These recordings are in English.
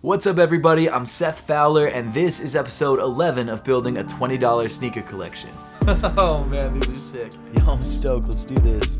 What's up everybody, I'm Seth Fowler and this is episode 11 of building a $20 sneaker collection. Oh man, these are sick. Yo, I'm stoked, let's do this.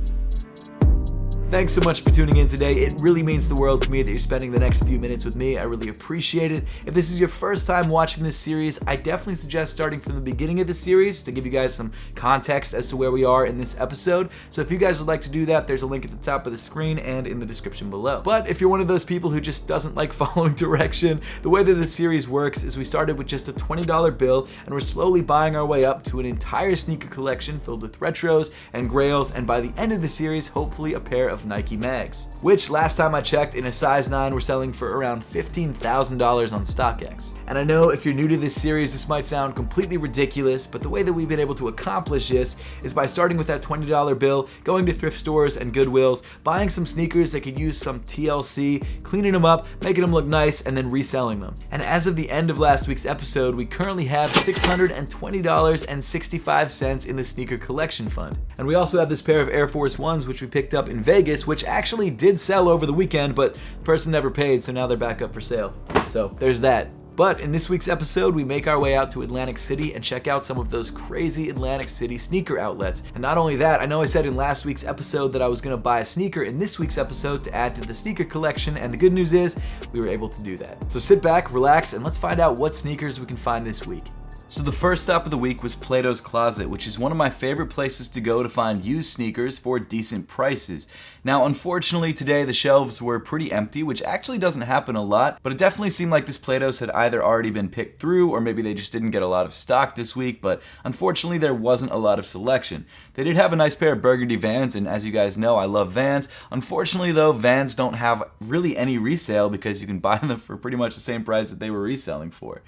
Thanks so much for tuning in today. It really means the world to me that you're spending the next few minutes with me. I really appreciate it. If this is your first time watching this series, I definitely suggest starting from the beginning of the series to give you guys some context as to where we are in this episode. So if you guys would like to do that, there's a link at the top of the screen and in the description below. But if you're one of those people who just doesn't like following direction, the way that this series works is we started with just a $20 bill and we're slowly buying our way up to an entire sneaker collection filled with retros and grails, and by the end of the series, hopefully a pair of Nike mags, which last time I checked in a size 9 were selling for around $15,000 on StockX. And I know if you're new to this series, this might sound completely ridiculous, but the way that we've been able to accomplish this is by starting with that $20 bill, going to thrift stores and Goodwills, buying some sneakers that could use some TLC, cleaning them up, making them look nice, and then reselling them. And as of the end of last week's episode, we currently have $620.65 in the sneaker collection fund. And we also have this pair of Air Force Ones which we picked up in Vegas, which actually did sell over the weekend, but the person never paid, so now they're back up for sale. So there's that. But in this week's episode, we make our way out to Atlantic City and check out some of those crazy Atlantic City sneaker outlets. And not only that, I know I said in last week's episode that I was gonna buy a sneaker in this week's episode to add to the sneaker collection, and the good news is we were able to do that. So sit back, relax, and let's find out what sneakers we can find this week. So the first stop of the week was Plato's Closet, which is one of my favorite places to go to find used sneakers for decent prices. Now, unfortunately, today the shelves were pretty empty, which actually doesn't happen a lot, but it definitely seemed like this Plato's had either already been picked through or maybe they just didn't get a lot of stock this week, but unfortunately there wasn't a lot of selection. They did have a nice pair of burgundy Vans, and as you guys know, I love Vans. Unfortunately though, Vans don't have really any resale because you can buy them for pretty much the same price that they were reselling for.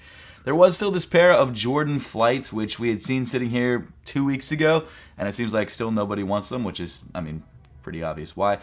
There was still this pair of Jordan Flights, which we had seen sitting here 2 weeks ago, and it seems like still nobody wants them, which is, pretty obvious why.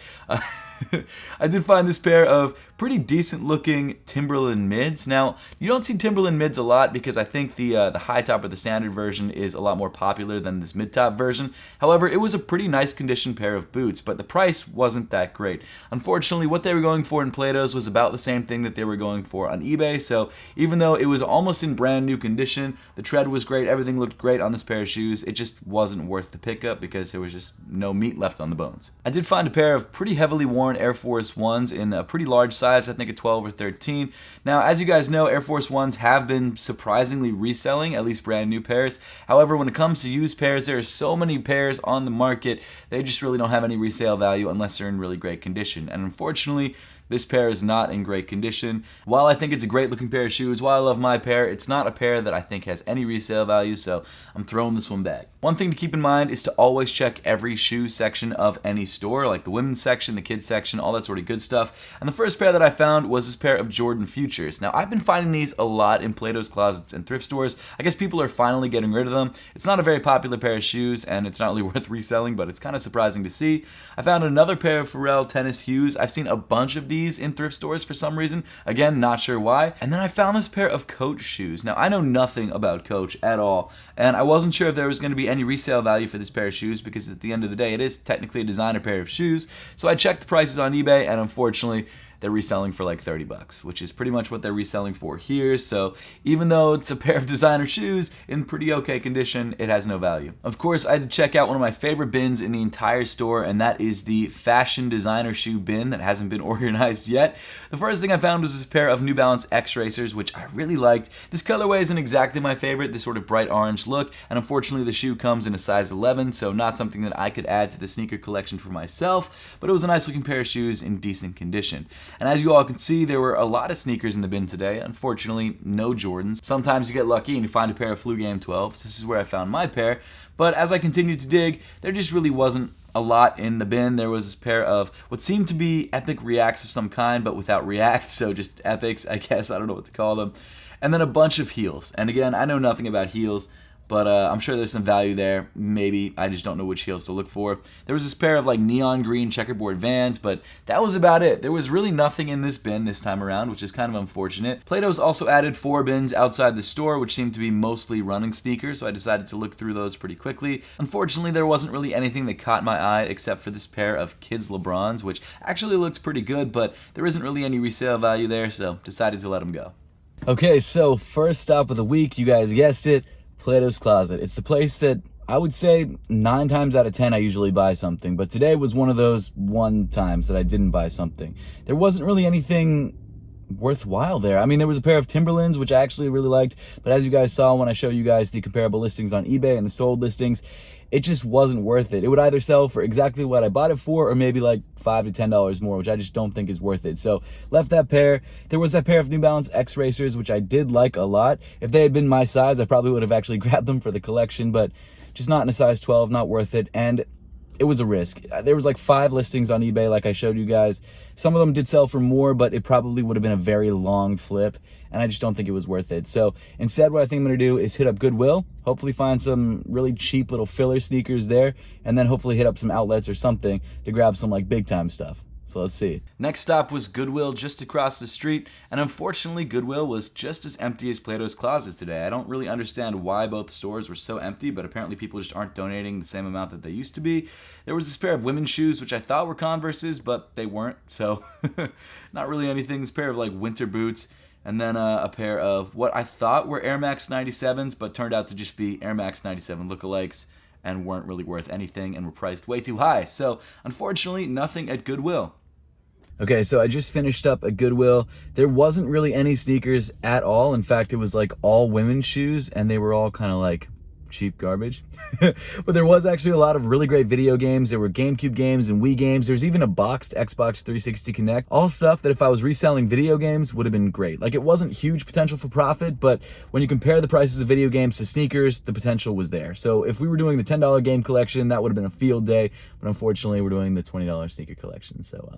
I did find this pair of pretty decent looking Timberland mids. Now, you don't see Timberland mids a lot because I think the high top or the standard version is a lot more popular than this mid top version. However, it was a pretty nice condition pair of boots, but the price wasn't that great. Unfortunately, what they were going for in Plato's was about the same thing that they were going for on eBay, so even though it was almost in brand new condition, the tread was great, everything looked great on this pair of shoes, it just wasn't worth the pickup because there was just no meat left on the bones. I did find a pair of pretty heavily worn Air Force Ones in a pretty large size, I think a 12 or 13. Now, as you guys know, Air Force Ones have been surprisingly reselling, at least brand new pairs. However, when it comes to used pairs, there are so many pairs on the market, they just really don't have any resale value unless they're in really great condition. And unfortunately, this pair is not in great condition. While I think it's a great looking pair of shoes, while I love my pair, it's not a pair that I think has any resale value, so I'm throwing this one back. One thing to keep in mind is to always check every shoe section of any store, like the women's section, the kids section, all that sort of good stuff. And the first pair that I found was this pair of Jordan Futures. Now, I've been finding these a lot in Plato's Closets and thrift stores. I guess people are finally getting rid of them. It's not a very popular pair of shoes, and it's not really worth reselling, but it's kind of surprising to see. I found another pair of Pharrell tennis hues. I've seen a bunch of these in thrift stores for some reason. Again, not sure why. And then I found this pair of Coach shoes. Now, I know nothing about Coach at all, and I wasn't sure if there was going to be any resale value for this pair of shoes because at the end of the day, it is technically a designer pair of shoes. So I checked the prices on eBay, and unfortunately, they're reselling for like $30, which is pretty much what they're reselling for here. So even though it's a pair of designer shoes in pretty okay condition, it has no value. Of course, I had to check out one of my favorite bins in the entire store, and that is the fashion designer shoe bin that hasn't been organized yet. The first thing I found was this pair of New Balance X Racers, which I really liked. This colorway isn't exactly my favorite, this sort of bright orange look, and unfortunately the shoe comes in a size 11, so not something that I could add to the sneaker collection for myself, but it was a nice looking pair of shoes in decent condition. And as you all can see, there were a lot of sneakers in the bin today. Unfortunately, no Jordans. Sometimes you get lucky and you find a pair of Flu Game 12s. This is where I found my pair. But as I continued to dig, there just really wasn't a lot in the bin. There was this pair of what seemed to be Epic Reacts of some kind, but without Reacts, so just Epics, I guess. I don't know what to call them. And then a bunch of heels. And again, I know nothing about heels. but I'm sure there's some value there. Maybe, I just don't know which heels to look for. There was this pair of like neon green checkerboard Vans, but that was about it. There was really nothing in this bin this time around, which is kind of unfortunate. Plato's also added 4 bins outside the store, which seemed to be mostly running sneakers, so I decided to look through those pretty quickly. Unfortunately, there wasn't really anything that caught my eye except for this pair of kids LeBrons, which actually looks pretty good, but there isn't really any resale value there, so decided to let them go. Okay, so first stop of the week, you guys guessed it, Plato's Closet. It's the place that I would say 9 times out of 10 I usually buy something, but today was one of those times that I didn't buy something. There wasn't really anything worthwhile there. I mean, there was a pair of Timberlands, which I actually really liked, but as you guys saw when I showed you guys the comparable listings on eBay and the sold listings, it just wasn't worth it. It would either sell for exactly what I bought it for or maybe like $5 to $10 more, which I just don't think is worth it. So left that pair. There was that pair of New Balance X Racers, which I did like a lot. If they had been my size, I probably would have actually grabbed them for the collection, but just not in a size 12, not worth it. And it was a risk. There was like 5 listings on eBay like I showed you guys. Some of them did sell for more, but it probably would have been a very long flip, and I just don't think it was worth it. So instead, what I think I'm going to do is hit up Goodwill, hopefully find some really cheap little filler sneakers there, and then hopefully hit up some outlets or something to grab some like big time stuff. So let's see. Next stop was Goodwill just across the street, and unfortunately Goodwill was just as empty as Plato's Closet today. I don't really understand why both stores were so empty, but apparently people just aren't donating the same amount that they used to be. There was this pair of women's shoes, which I thought were Converses, but they weren't, so not really anything. This pair of like winter boots, and then a pair of what I thought were Air Max 97s, but turned out to just be Air Max 97 lookalikes, and weren't really worth anything and were priced way too high. So unfortunately, nothing at Goodwill. Okay, so I just finished up at Goodwill. There wasn't really any sneakers at all. In fact, it was like all women's shoes, and they were all kind of like cheap garbage. But there was actually a lot of really great video games. There were GameCube games and Wii games. There's even a boxed Xbox 360 Connect. All stuff that if I was reselling video games would have been great. Like, it wasn't huge potential for profit, but when you compare the prices of video games to sneakers, the potential was there. So if we were doing the $10 game collection, that would have been a field day. But unfortunately, we're doing the $20 sneaker collection. So,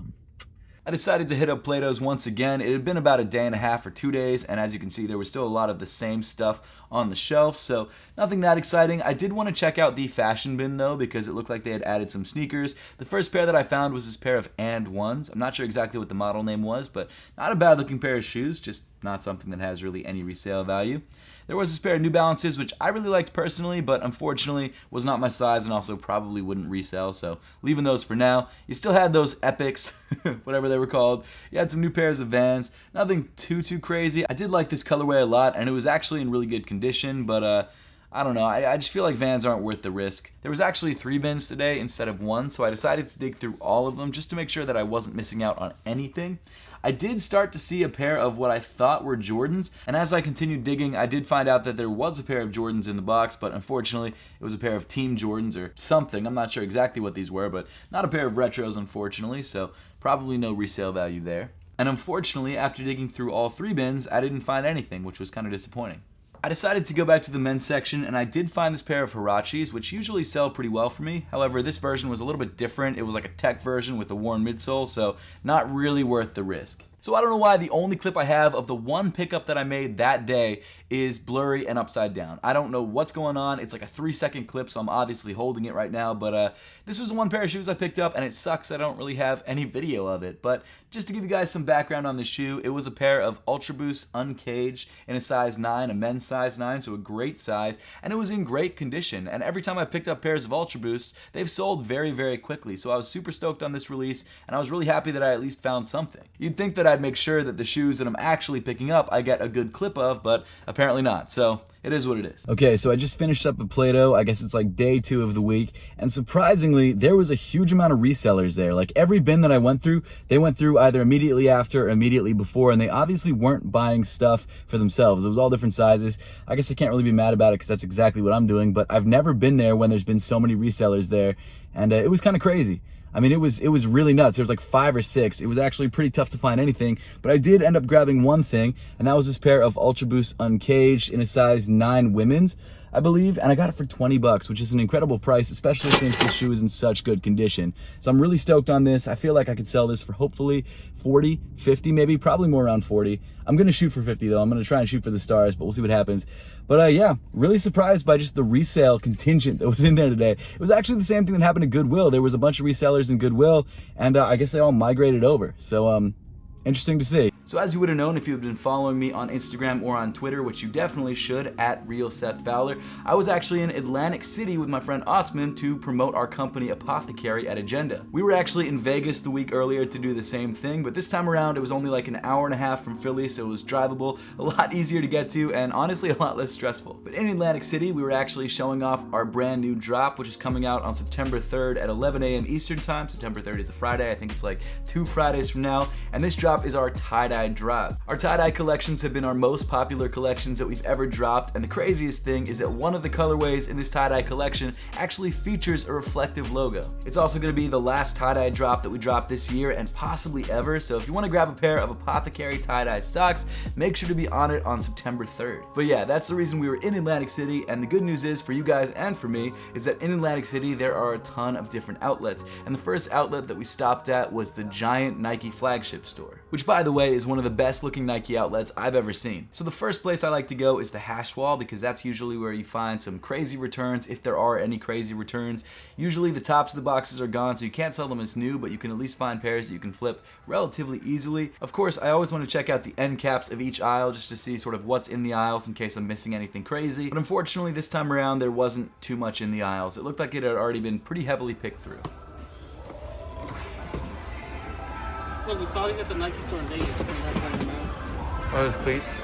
I decided to hit up Plato's once again. It had been about a day and a half or 2 days, and as you can see, there was still a lot of the same stuff on the shelf, so nothing that exciting. I did want to check out the fashion bin, though, because it looked like they had added some sneakers. The first pair that I found was this pair of And Ones. I'm not sure exactly what the model name was, but not a bad-looking pair of shoes, just not something that has really any resale value. There was this pair of New Balances, which I really liked personally, but unfortunately was not my size and also probably wouldn't resell, so leaving those for now. You still had those Epics, whatever they were called. You had some new pairs of Vans. Nothing too crazy. I did like this colorway a lot, and it was actually in really good condition, but I don't know. I just feel like Vans aren't worth the risk. There was actually 3 bins today instead of 1, so I decided to dig through all of them just to make sure that I wasn't missing out on anything. I did start to see a pair of what I thought were Jordans, and as I continued digging, I did find out that there was a pair of Jordans in the box, but unfortunately, it was a pair of Team Jordans or something. I'm not sure exactly what these were, but not a pair of retros, unfortunately, so probably no resale value there. And unfortunately, after digging through all 3 bins, I didn't find anything, which was kind of disappointing. I decided to go back to the men's section, and I did find this pair of Huaraches, which usually sell pretty well for me. However, this version was a little bit different. It was like a tech version with a worn midsole, so not really worth the risk. So I don't know why the only clip I have of the one pickup that I made that day is blurry and upside down. I don't know what's going on. It's like a 3-second clip, so I'm obviously holding it right now. But this was the one pair of shoes I picked up, and it sucks I don't really have any video of it. But just to give you guys some background on the shoe, it was a pair of Ultra Boost Uncaged in a size 9, a men's size 9, so a great size. And it was in great condition. And every time I picked up pairs of Ultra Boosts, they've sold very quickly. So I was super stoked on this release, and I was really happy that I at least found something. You'd think that I'd make sure that the shoes that I'm actually picking up I get a good clip of, but apparently not. So it is what it is. Okay, so I just finished up at Plato. I guess it's like day 2 of the week, and surprisingly, there was a huge amount of resellers there. Like every bin that I went through, they went through either immediately after or immediately before, and they obviously weren't buying stuff for themselves. It was all different sizes. I guess I can't really be mad about it because that's exactly what I'm doing, but I've never been there when there's been so many resellers there, and it was kind of crazy. I mean, it was really nuts. There was like 5 or 6. It was actually pretty tough to find anything, but I did end up grabbing one thing, and that was this pair of Ultra Boost Uncaged in a size 9 women's. I believe, and I got it for 20 bucks, which is an incredible price, especially since this shoe is in such good condition. So I'm really stoked on this. I feel like I could sell this for hopefully 40, 50 maybe, probably more around 40. I'm gonna shoot for 50 though. I'm gonna try and shoot for the stars, but we'll see what happens. But yeah, really surprised by just the resale contingent that was in there today. It was actually the same thing that happened at Goodwill. There was a bunch of resellers in Goodwill, and I guess they all migrated over. So interesting to see. So as you would have known if you've been following me on Instagram or on Twitter, which you definitely should, at Real Seth Fowler, I was actually in Atlantic City with my friend Osman to promote our company Apothecary at Agenda. We were actually in Vegas the week earlier to do the same thing, but this time around it was only like an hour and a half from Philly, so it was drivable, a lot easier to get to, and honestly a lot less stressful. But in Atlantic City, we were actually showing off our brand new drop, which is coming out on September 3rd at 11 a.m. Eastern Time. September 3rd is a Friday. I think it's like 2 Fridays from now, and this drop is our tie-dye drop. Our tie-dye collections have been our most popular collections that we've ever dropped, and the craziest thing is that one of the colorways in this tie-dye collection actually features a reflective logo. It's also going to be the last tie-dye drop that we drop this year and possibly ever, so if you want to grab a pair of Apothecary tie-dye socks, make sure to be on it on September 3rd. But yeah, that's the reason we were in Atlantic City, and the good news is for you guys and for me is that in Atlantic City there are a ton of different outlets, and the first outlet that we stopped at was the giant Nike flagship store, which by the way is one of the best looking Nike outlets I've ever seen. So the first place I like to go is the hash wall, because that's usually where you find some crazy returns, if there are any crazy returns. Usually the tops of the boxes are gone, so you can't sell them as new, but you can at least find pairs that you can flip relatively easily. Of course, I always want to check out the end caps of each aisle just to see sort of what's in the aisles in case I'm missing anything crazy. But unfortunately this time around there wasn't too much in the aisles. It looked like it had already been pretty heavily picked through. Look, we saw these at the Nike store in Vegas. Oh, those cleats?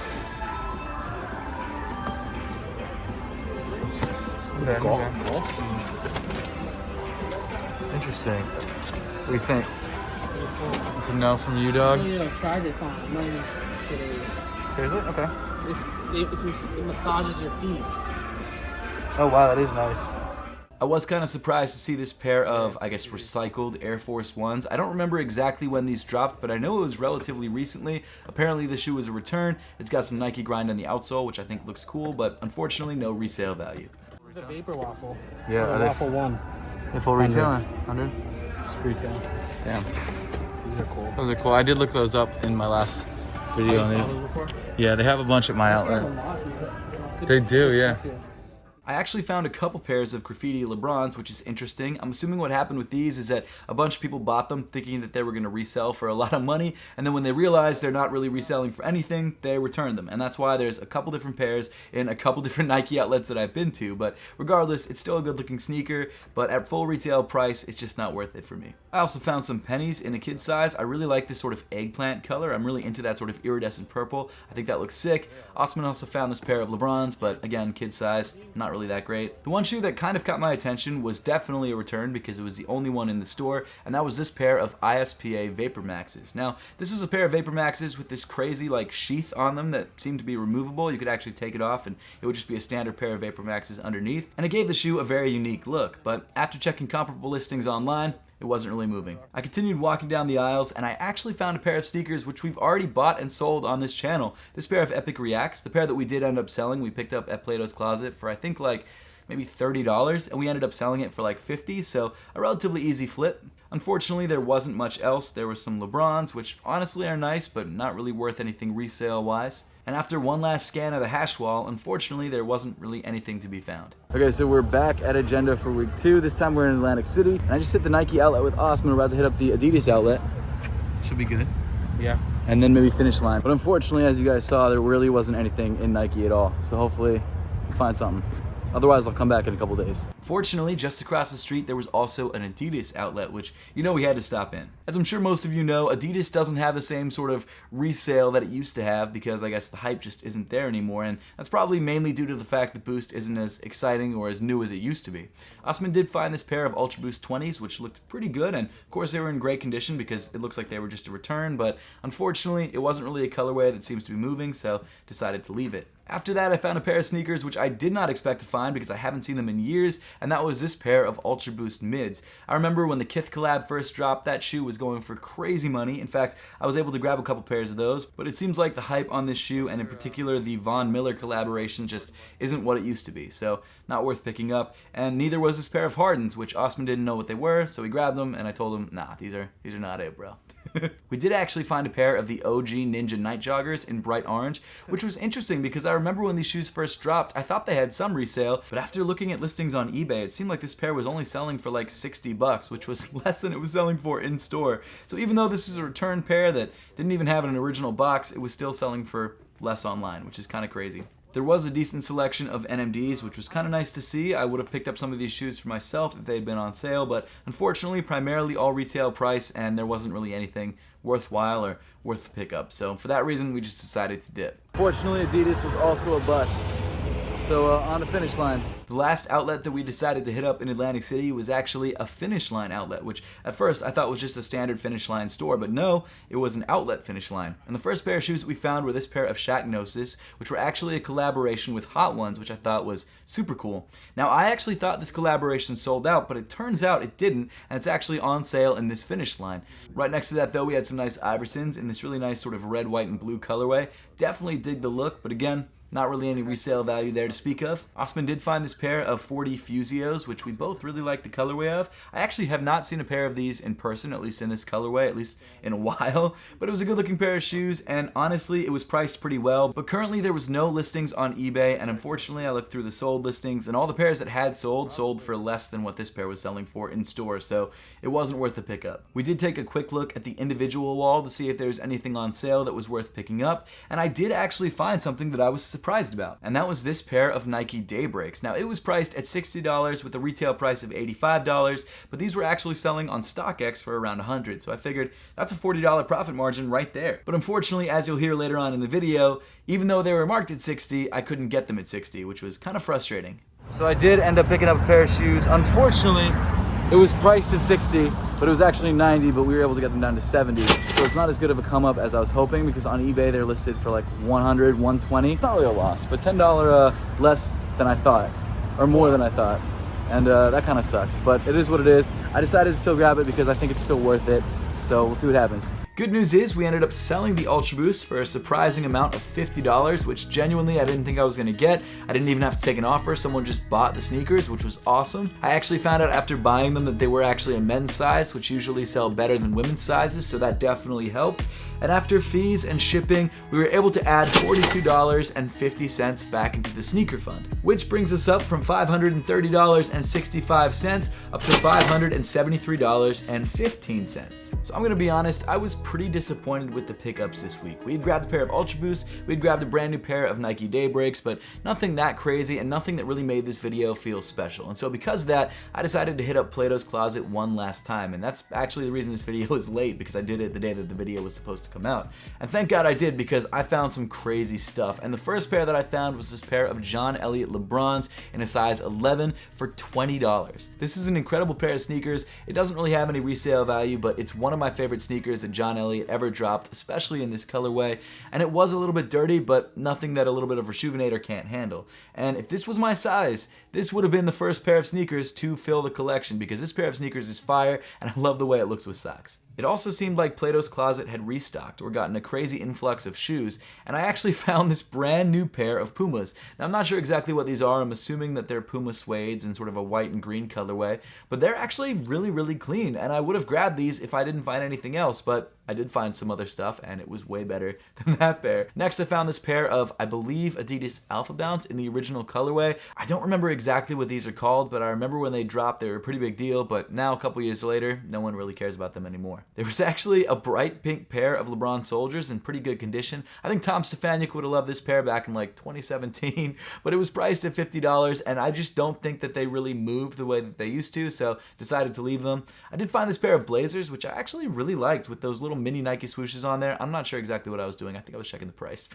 Interesting. What do you think? It's a no from you, dog? Yeah, I tried it on. Seriously? Okay. It massages your feet. Oh wow, that is nice. I was kind of surprised to see this pair of, I guess, recycled Air Force Ones. I don't remember exactly when these dropped, but I know it was relatively recently. Apparently the shoe was a return. It's got some Nike grind on the outsole, which I think looks cool, but unfortunately no resale value. The Vapor Waffle. Yeah, or Waffle 1. They full retail? 100? It's retail. Damn. These are cool. Those are cool. I did look those up in my last video. You saw those before? Yeah, they have a bunch at my outlet. They do, yeah. I actually found a couple pairs of graffiti LeBrons, which is interesting. I'm assuming what happened with these is that a bunch of people bought them thinking that they were going to resell for a lot of money, and then when they realized they're not really reselling for anything, they returned them. And that's why there's a couple different pairs in a couple different Nike outlets that I've been to, but regardless, it's still a good looking sneaker, but at full retail price, it's just not worth it for me. I also found some pennies in a kid size. I really like this sort of eggplant color. I'm really into that sort of iridescent purple. I think that looks sick. Osman also found this pair of LeBrons, but again, kid size, not really that great. The one shoe that kind of caught my attention was definitely a return because it was the only one in the store, and that was this pair of ISPA Vapor Maxes. Now, this was a pair of Vapor Maxes with this crazy like sheath on them that seemed to be removable. You could actually take it off and it would just be a standard pair of Vapor Maxes underneath, and it gave the shoe a very unique look, but after checking comparable listings online, it wasn't really moving. I continued walking down the aisles and I actually found a pair of sneakers which we've already bought and sold on this channel. This pair of Epic Reacts, the pair that we did end up selling, we picked up at Plato's Closet for I think like maybe $30, and we ended up selling it for like $50, so a relatively easy flip. Unfortunately, there wasn't much else. There were some LeBrons, which honestly are nice, but not really worth anything resale-wise. And after one last scan of the hash wall, unfortunately, there wasn't really anything to be found. Okay, so we're back at Agenda for week 2. This time we're in Atlantic City. And I just hit the Nike outlet with Osman. We're about to hit up the Adidas outlet. Should be good. Yeah. And then maybe Finish Line. But unfortunately, as you guys saw, there really wasn't anything in Nike at all. So hopefully we'll find something. Otherwise, I'll come back in a couple days. Fortunately, just across the street, there was also an Adidas outlet, which, you know, we had to stop in. As I'm sure most of you know, Adidas doesn't have the same sort of resale that it used to have because I guess the hype just isn't there anymore, and that's probably mainly due to the fact that Boost isn't as exciting or as new as it used to be. Osman did find this pair of Ultra Boost 20s, which looked pretty good, and of course they were in great condition because it looks like they were just a return, but unfortunately, it wasn't really a colorway that seems to be moving, so decided to leave it. After that, I found a pair of sneakers which I did not expect to find because I haven't seen them in years, and that was this pair of Ultra Boost mids. I remember when the Kith collab first dropped, that shoe was going for crazy money. In fact, I was able to grab a couple pairs of those, but it seems like the hype on this shoe, and in particular the Von Miller collaboration, just isn't what it used to be, so not worth picking up. And neither was this pair of Hardens, which Osman didn't know what they were, so he grabbed them, and I told him, nah, these are not it, bro. We did actually find a pair of the OG Ninja Night Joggers in bright orange, which was interesting because I remember when these shoes first dropped, I thought they had some resale, but after looking at listings on eBay, it seemed like this pair was only selling for like $60, which was less than it was selling for in store. So even though this is a return pair that didn't even have an original box, it was still selling for less online, which is kind of crazy. There was a decent selection of NMDs, which was kind of nice to see. I would have picked up some of these shoes for myself if they had been on sale, but unfortunately, primarily all retail price, and there wasn't really anything worthwhile or worth the pickup. So for that reason, we just decided to dip. Fortunately, Adidas was also a bust. So on the Finish Line. The last outlet that we decided to hit up in Atlantic City was actually a Finish Line outlet, which at first I thought was just a standard Finish Line store, but no, it was an outlet Finish Line. And the first pair of shoes that we found were this pair of Shacknosis, which were actually a collaboration with Hot Ones, which I thought was super cool. Now, I actually thought this collaboration sold out, but it turns out it didn't, and it's actually on sale in this Finish Line. Right next to that, though, we had some nice Iversons in this really nice sort of red, white, and blue colorway. Definitely dig the look, but again, not really any resale value there to speak of. Osman did find this pair of 40 Fusios, which we both really like the colorway of. I actually have not seen a pair of these in person, at least in this colorway, at least in a while. But it was a good looking pair of shoes, and honestly, it was priced pretty well. But currently, there was no listings on eBay, and unfortunately, I looked through the sold listings, and all the pairs that had sold for less than what this pair was selling for in store, so it wasn't worth the pickup. We did take a quick look at the individual wall to see if there was anything on sale that was worth picking up, and I did actually find something that I was surprised about, and that was this pair of Nike Daybreaks. Now, it was priced at $60 with a retail price of $85, but these were actually selling on StockX for around $100, so I figured that's a $40 profit margin right there. But unfortunately, as you'll hear later on in the video, even though they were marked at $60, I couldn't get them at $60, which was kind of frustrating. So I did end up picking up a pair of shoes. Unfortunately, it was priced at $60, but it was actually $90, but we were able to get them down to $70. So it's not as good of a come up as I was hoping, because on eBay they're listed for like $100, $120. It's not really a loss, but $10 less than I thought, or more than I thought. And that kind of sucks, but it is what it is. I decided to still grab it because I think it's still worth it. So we'll see what happens. Good news is we ended up selling the Ultra Boost for a surprising amount of $50, which genuinely I didn't think I was going to get. I didn't even have to take an offer. Someone just bought the sneakers, which was awesome. I actually found out after buying them that they were actually a men's size, which usually sell better than women's sizes, so that definitely helped. And after fees and shipping, we were able to add $42.50 back into the sneaker fund, which brings us up from $530.65 up to $573.15. So I'm gonna be honest, I was pretty disappointed with the pickups this week. We had grabbed a pair of Ultra Boosts, we had grabbed a brand new pair of Nike Daybreaks, but nothing that crazy and nothing that really made this video feel special. And so because of that, I decided to hit up Plato's Closet one last time, and that's actually the reason this video is late, because I did it the day that the video was supposed to come out. And thank God I did, because I found some crazy stuff. And the first pair that I found was this pair of John Elliott LeBrons in a size 11 for $20. This is an incredible pair of sneakers. It doesn't really have any resale value, but it's one of my favorite sneakers that John Elliott ever dropped, especially in this colorway. And it was a little bit dirty, but nothing that a little bit of Rejuvenator can't handle. And if this was my size, this would have been the first pair of sneakers to fill the collection, because this pair of sneakers is fire, and I love the way it looks with socks. It also seemed like Plato's Closet had restocked or gotten a crazy influx of shoes, and I actually found this brand new pair of Pumas. Now, I'm not sure exactly what these are. I'm assuming that they're Puma suedes in sort of a white and green colorway, but they're actually really, really clean, and I would have grabbed these if I didn't find anything else, but I did find some other stuff, and it was way better than that pair. Next, I found this pair of, I believe, Adidas Alpha Bounce in the original colorway. I don't remember exactly what these are called, but I remember when they dropped, they were a pretty big deal, but now, a couple years later, no one really cares about them anymore. There was actually a bright pink pair of LeBron Soldiers in pretty good condition. I think Tom Stefaniuk would have loved this pair back in like 2017, but it was priced at $50, and I just don't think that they really moved the way that they used to, so decided to leave them. I did find this pair of Blazers, which I actually really liked, with those little mini Nike swooshes on there. I'm not sure exactly what I was doing. I think I was checking the price.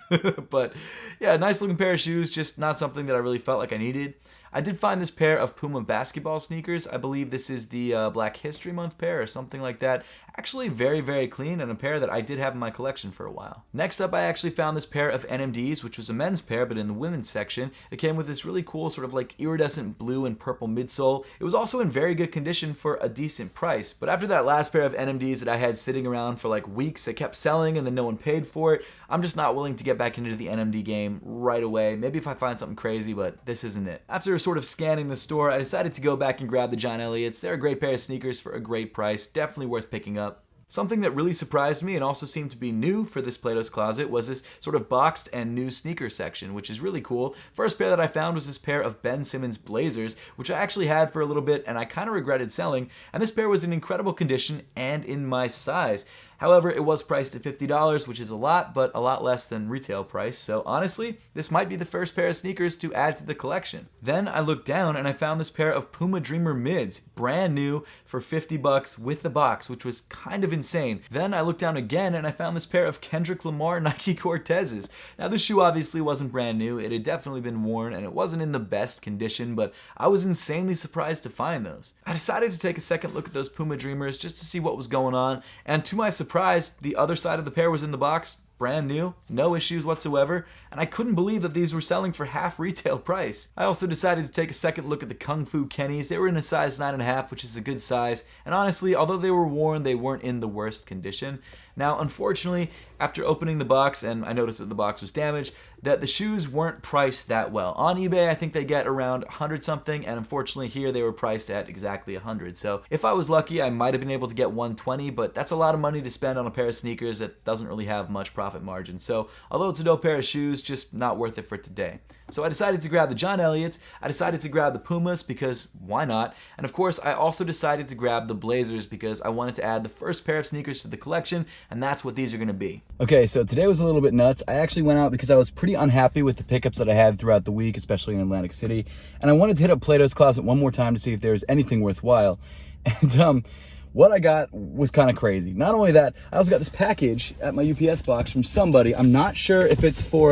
But yeah, nice looking pair of shoes, just not something that I really felt like I needed. I did find this pair of Puma basketball sneakers. I believe this is the Black History Month pair or something like that. Actually very, very clean, and a pair that I did have in my collection for a while. Next up, I actually found this pair of NMDs, which was a men's pair, but in the women's section. It came with this really cool sort of like iridescent blue and purple midsole. It was also in very good condition for a decent price, but after that last pair of NMDs that I had sitting around for like weeks, it kept selling and then no one paid for it. I'm just not willing to get back into the NMD game right away. Maybe if I find something crazy, but this isn't it. After sort of scanning the store, I decided to go back and grab the John Elliott's. They're a great pair of sneakers for a great price, definitely worth picking up. Something that really surprised me and also seemed to be new for this Plato's Closet was this sort of boxed and new sneaker section, which is really cool. First pair that I found was this pair of Ben Simmons Blazers, which I actually had for a little bit and I kind of regretted selling, and this pair was in incredible condition and in my size. However, it was priced at $50, which is a lot, but a lot less than retail price, so honestly, this might be the first pair of sneakers to add to the collection. Then I looked down and I found this pair of Puma Dreamer mids, brand new for $50 with the box, which was kind of insane. Then I looked down again and I found this pair of Kendrick Lamar Nike Cortezes. Now this shoe obviously wasn't brand new, it had definitely been worn and it wasn't in the best condition, but I was insanely surprised to find those. I decided to take a second look at those Puma Dreamers just to see what was going on, and to my surprise, the other side of the pair was in the box, brand new, no issues whatsoever, and I couldn't believe that these were selling for half retail price. I also decided to take a second look at the Kung Fu Kennys. They were in a size 9.5, which is a good size, and honestly, although they were worn, they weren't in the worst condition. Now, unfortunately, after opening the box, and I noticed that the box was damaged, that the shoes weren't priced that well. On eBay, I think they get around 100 something, and unfortunately here they were priced at exactly 100. So if I was lucky, I might have been able to get 120, but that's a lot of money to spend on a pair of sneakers that doesn't really have much profit margin. So although it's a dope pair of shoes, just not worth it for today. So I decided to grab the John Elliott's, I decided to grab the Pumas because why not? And of course, I also decided to grab the Blazers because I wanted to add the first pair of sneakers to the collection, and that's what these are gonna be. Okay, so today was a little bit nuts. I actually went out because I was pretty unhappy with the pickups that I had throughout the week, especially in Atlantic City, and I wanted to hit up Plato's Closet one more time to see if there was anything worthwhile. And what I got was kind of crazy. Not only that, I also got this package at my UPS box from somebody. I'm not sure if it's for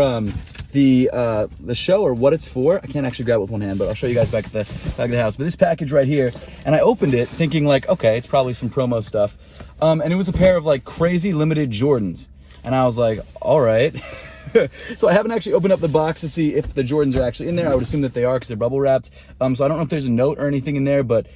the show or what it's for. I can't actually grab it with one hand, but I'll show you guys back at the back of the house. But this package right here, and I opened it thinking like, okay, it's probably some promo stuff. And it was a pair of like crazy limited Jordans. And I was like, all right. So I haven't actually opened up the box to see if the Jordans are actually in there. I would assume that they are because they're bubble wrapped. So I don't know if there's a note or anything in there, but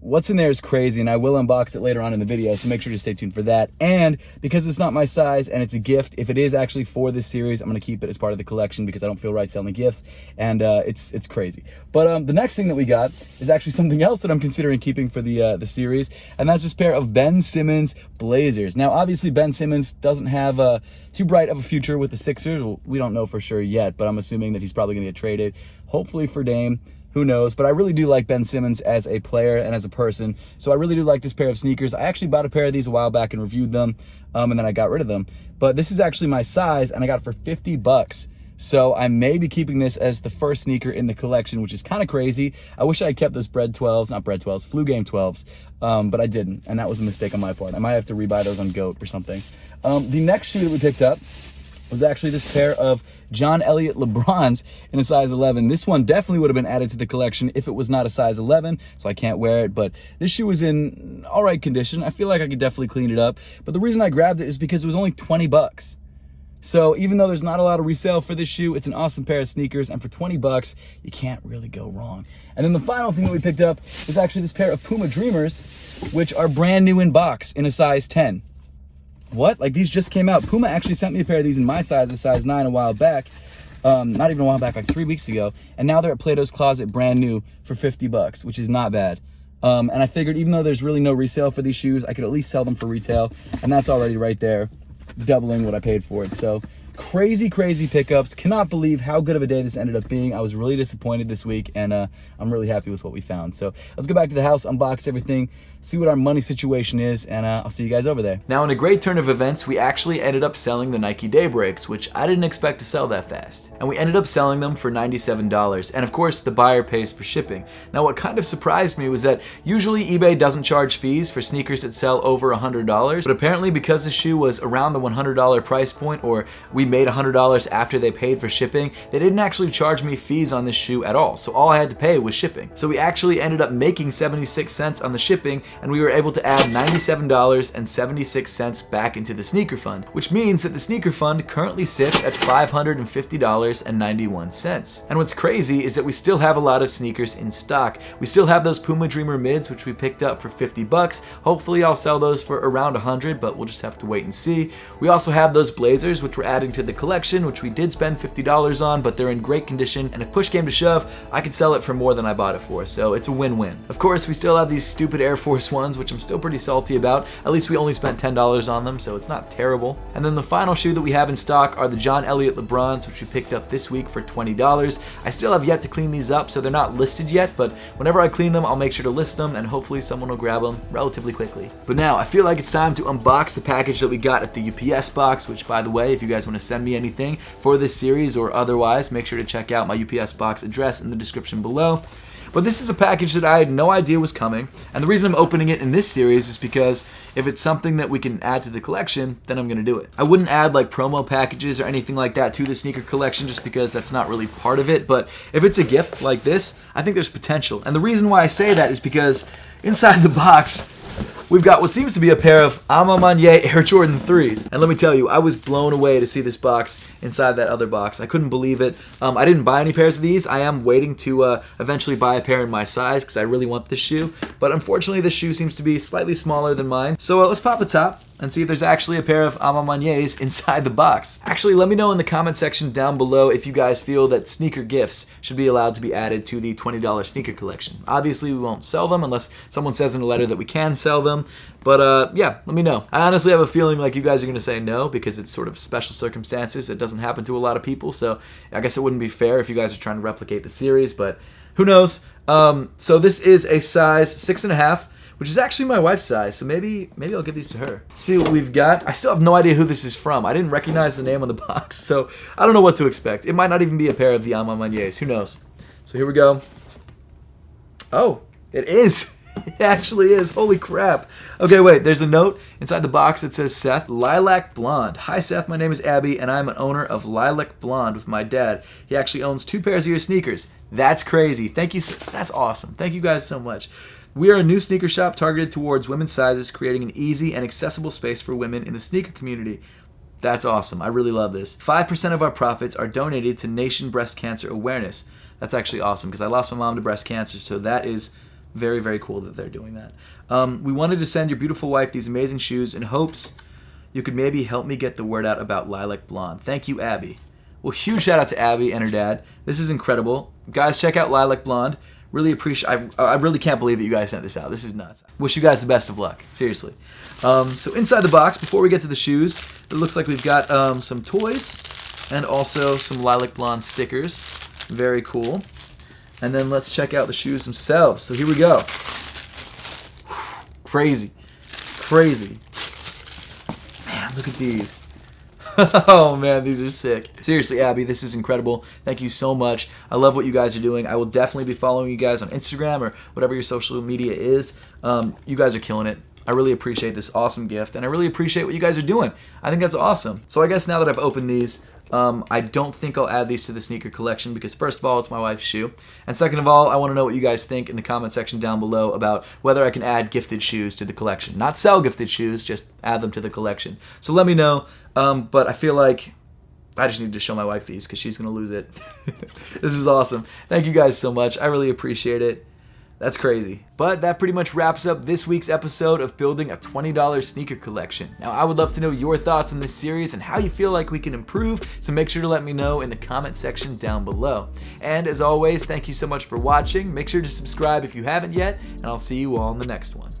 what's in there is crazy, and I will unbox it later on in the video, so make sure to stay tuned for that. And because it's not my size and it's a gift, if it is actually for this series, I'm going to keep it as part of the collection because I don't feel right selling gifts, and it's crazy. But the next thing that we got is actually something else that I'm considering keeping for the series, and that's this pair of Ben Simmons Blazers. Now, obviously, Ben Simmons doesn't have too bright of a future with the Sixers. Well, we don't know for sure yet, but I'm assuming that he's probably going to get traded, hopefully for Dame. Who knows? But I really do like Ben Simmons as a player and as a person. So I really do like this pair of sneakers. I actually bought a pair of these a while back and reviewed them, and then I got rid of them. But this is actually my size, and I got it for $50. So I may be keeping this as the first sneaker in the collection, which is kind of crazy. I wish I had kept those Flu Game 12s, but I didn't, and that was a mistake on my part. I might have to rebuy those on GOAT or something. The next shoe that we picked up was actually this pair of John Elliott LeBrons in a size 11. This one definitely would have been added to the collection if it was not a size 11, so I can't wear it, but this shoe was in all right condition. I feel like I could definitely clean it up, but the reason I grabbed it is because it was only 20 bucks. So even though there's not a lot of resale for this shoe, it's an awesome pair of sneakers, and for 20 bucks, you can't really go wrong. And then the final thing that we picked up is actually this pair of Puma Dreamers, which are brand new in box in a size 10. What? Like, these just came out. Puma actually sent me a pair of these in my size, a size 9, a while back. Not even a while back, like 3 weeks ago. And now they're at Plato's Closet brand new for 50 bucks, which is not bad. And I figured even though there's really no resale for these shoes, I could at least sell them for retail. And that's already right there, doubling what I paid for it. So crazy pickups. Cannot believe how good of a day this ended up being. I was really disappointed this week, and I'm really happy with what we found. So let's go back to the house, unbox everything, see what our money situation is, and I'll see you guys over there. Now, in a great turn of events, we actually ended up selling the Nike Daybreaks, which I didn't expect to sell that fast. And we ended up selling them for $97, and of course, the buyer pays for shipping. Now, what kind of surprised me was that usually eBay doesn't charge fees for sneakers that sell over $100, but apparently because the shoe was around the $100 price point, or we already made $100 after they paid for shipping, they didn't actually charge me fees on this shoe at all. So all I had to pay was shipping. So we actually ended up making 76 cents on the shipping, and we were able to add $97.76 back into the sneaker fund, which means that the sneaker fund currently sits at $550.91. And what's crazy is that we still have a lot of sneakers in stock. We still have those Puma Dreamer mids, which we picked up for 50 bucks. Hopefully I'll sell those for around 100, but we'll just have to wait and see. We also have those Blazers, which we're adding to the collection, which we did spend $50 on, but they're in great condition, and if push came to shove, I could sell it for more than I bought it for, so it's a win-win. Of course, we still have these stupid Air Force Ones, which I'm still pretty salty about. At least we only spent $10 on them, so it's not terrible. And then the final shoe that we have in stock are the John Elliott LeBrons, which we picked up this week for $20. I still have yet to clean these up, so they're not listed yet, but whenever I clean them, I'll make sure to list them, and hopefully someone will grab them relatively quickly. But now, I feel like it's time to unbox the package that we got at the UPS box, which, by the way, if you guys want to send me anything for this series or otherwise, make sure to check out my UPS box address in the description below. But this is a package that I had no idea was coming, and the reason I'm opening it in this series is because if it's something that we can add to the collection, then I'm going to do it. I wouldn't add like promo packages or anything like that to the sneaker collection just because that's not really part of it, but if it's a gift like this, I think there's potential. And the reason why I say that is because inside the box, we've got what seems to be a pair of Ama Manye Air Jordan 3s. And let me tell you, I was blown away to see this box inside that other box. I couldn't believe it. I didn't buy any pairs of these. I am waiting to eventually buy a pair in my size because I really want this shoe. But unfortunately, this shoe seems to be slightly smaller than mine. So let's pop the top and see if there's actually a pair of Ama Manyes inside the box. Actually, let me know in the comment section down below if you guys feel that sneaker gifts should be allowed to be added to the $20 sneaker collection. Obviously, we won't sell them unless someone says in a letter that we can sell them. But yeah, let me know. I honestly have a feeling like you guys are going to say no because it's sort of special circumstances. It doesn't happen to a lot of people, so I guess it wouldn't be fair if you guys are trying to replicate the series, but who knows? So this is a size 6.5, which is actually my wife's size, so maybe I'll give these to her. See what we've got. I still have no idea who this is from. I didn't recognize the name on the box, so I don't know what to expect. It might not even be a pair of the Ama Manyes. Who knows? So here we go. Oh, it is. It actually is. Holy crap. Okay, wait. There's a note inside the box that says Seth, Lilac Blonde. Hi, Seth. My name is Abby, and I'm an owner of Lilac Blonde with my dad. He actually owns 2 pairs of your sneakers. That's crazy. Thank you. That's awesome. Thank you guys so much. We are a new sneaker shop targeted towards women's sizes, creating an easy and accessible space for women in the sneaker community. That's awesome. I really love this. 5% of our profits are donated to Nation Breast Cancer Awareness. That's actually awesome because I lost my mom to breast cancer, so that is very, very cool that they're doing that. We wanted to send your beautiful wife these amazing shoes in hopes you could maybe help me get the word out about Lilac Blonde. Thank you, Abby. Well, huge shout out to Abby and her dad. This is incredible. Guys, check out Lilac Blonde. Really appreciate. I really can't believe that you guys sent this out. This is nuts. Wish you guys the best of luck. Seriously. So inside the box, before we get to the shoes, it looks like we've got some toys and also some Lilac Blonde stickers. Very cool. And then let's check out the shoes themselves. So here we go. Crazy. Crazy. Man, look at these. Oh man, these are sick. Seriously, Abby, this is incredible. Thank you so much. I love what you guys are doing. I will definitely be following you guys on Instagram or whatever your social media is. You guys are killing it. I really appreciate this awesome gift, and I really appreciate what you guys are doing. I think that's awesome. So I guess now that I've opened these, I don't think I'll add these to the sneaker collection because first of all, it's my wife's shoe. And second of all, I want to know what you guys think in the comment section down below about whether I can add gifted shoes to the collection. Not sell gifted shoes, just add them to the collection. So let me know, but I feel like I just need to show my wife these because she's going to lose it. This is awesome. Thank you guys so much. I really appreciate it. That's crazy. But that pretty much wraps up this week's episode of building a $20 sneaker collection. Now, I would love to know your thoughts on this series and how you feel like we can improve, so make sure to let me know in the comment section down below. And as always, thank you so much for watching. Make sure to subscribe if you haven't yet, and I'll see you all in the next one.